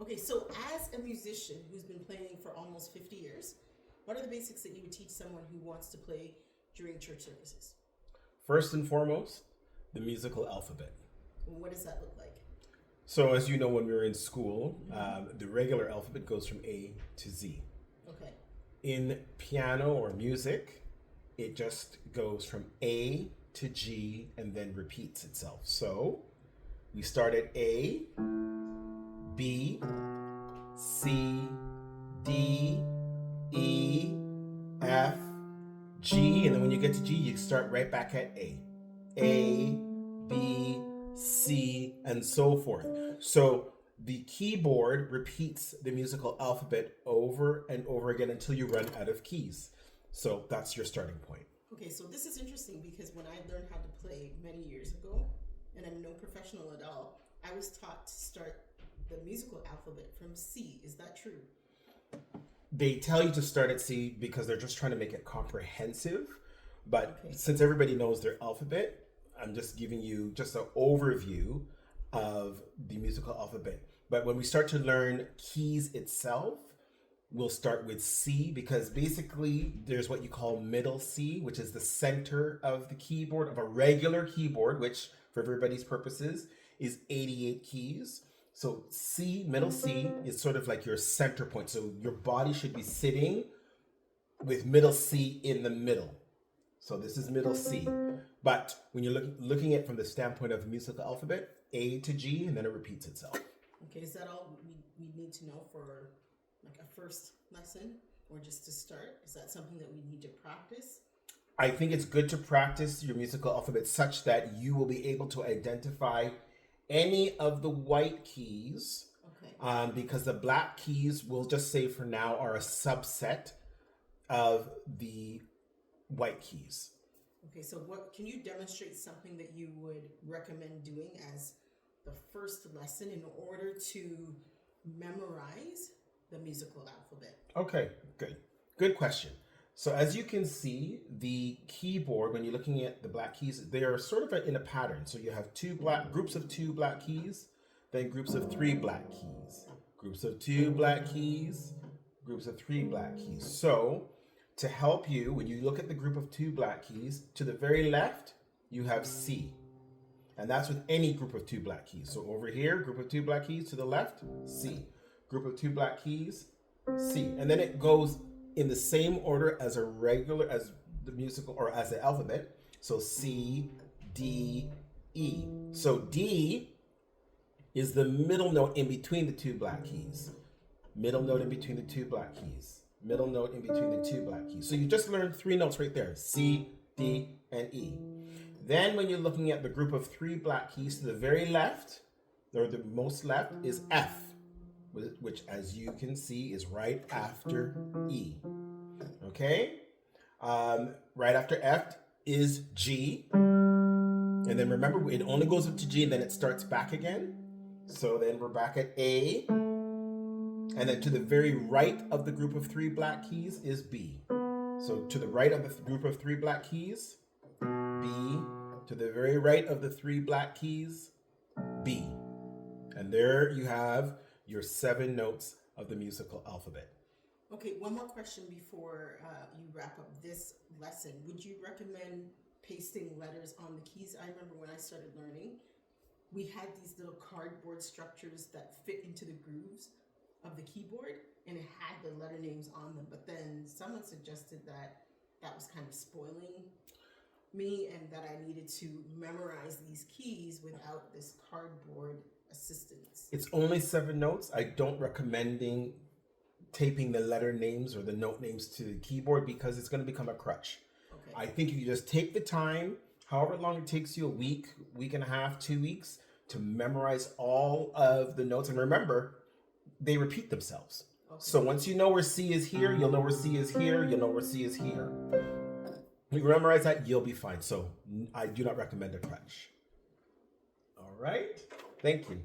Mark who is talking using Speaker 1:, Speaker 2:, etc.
Speaker 1: Okay, so as a musician who's been playing for almost 50 years, what are the basics that you would teach someone who wants to play during church services?
Speaker 2: First and foremost, the musical alphabet.
Speaker 1: What does that look like?
Speaker 2: So, as you know, when we were in school, the regular alphabet goes from A to Z.
Speaker 1: Okay.
Speaker 2: In piano or music, it just goes from A to G and then repeats itself. So, we start at A, B, C, D, E, F, G, and then when you get to G, you start right back at A. A, B, C, and so forth. So the keyboard repeats the musical alphabet over and over again until you run out of keys. So that's your starting point.
Speaker 1: Okay, so this is interesting because when I learned how to play many years ago, and I'm no professional at all, I was taught to start the musical alphabet from C. Is that true?
Speaker 2: They tell you to start at C because they're just trying to make it comprehensive. But
Speaker 1: Okay.
Speaker 2: since everybody knows their alphabet, I'm just giving you just an overview of the musical alphabet. But when we start to learn keys itself, we'll start with C because basically there's what you call middle C, which is the center of the keyboard, of a regular keyboard, which for everybody's purposes is 88 keys. So C, middle C, is sort of like your center point. So your body should be sitting with middle C in the middle. So this is middle C. But when you're looking at it from the standpoint of the musical alphabet, A to G, and then it repeats itself.
Speaker 1: Okay, is that all we need to know for like a first lesson or just to start? Is that something that we need to practice?
Speaker 2: I think it's good to practice your musical alphabet such that you will be able to identify any of the white keys,
Speaker 1: Okay.
Speaker 2: because the black keys, we'll just say for now, are a subset of the white keys.
Speaker 1: Okay, so what can you demonstrate something that you would recommend doing as the first lesson in order to memorize the musical alphabet?
Speaker 2: Okay, good question. So as you can see, the keyboard, when you're looking at the black keys, they are sort of in a pattern. So you have groups of two black keys, then groups of three black keys, groups of two black keys, groups of three black keys. So to help you, when you look at the group of two black keys, to the very left, you have C. And that's with any group of two black keys. So over here, group of two black keys, to the left, C. Group of two black keys, C. And then it goes in the same order as the musical, or as the alphabet. So C, D, E. So D is the middle note in between the two black keys. Middle note in between the two black keys. Middle note in between the two black keys. So you just learned three notes right there. C, D, and E. Then when you're looking at the group of three black keys, to the very left, or the most left, is F, which as you can see is right after E. Okay? Right after F is G. And then remember, it only goes up to G and then it starts back again. So then we're back at A. And then to the very right of the group of three black keys is B. So to the right of the group of three black keys, B. To the very right of the three black keys, B. And there you have your 7 notes of the musical alphabet.
Speaker 1: Okay, one more question before you wrap up this lesson. Would you recommend pasting letters on the keys? I remember when I started learning, we had these little cardboard structures that fit into the grooves of the keyboard, and it had the letter names on them. But then someone suggested that that was kind of spoiling me and that I needed to memorize these keys without this cardboard assistance.
Speaker 2: It's only 7 notes. I don't recommending taping the letter names or the note names to the keyboard because it's going to become a crutch.
Speaker 1: Okay.
Speaker 2: I think if you just take the time, however long it takes you, a week, week and a half, 2 weeks, to memorize all of the notes. And remember, they repeat themselves.
Speaker 1: Okay.
Speaker 2: So once you know where C is here, you'll know where C is here, you'll know where C is here. When you memorize that, you'll be fine. So I do not recommend a crutch. All right. Thank you.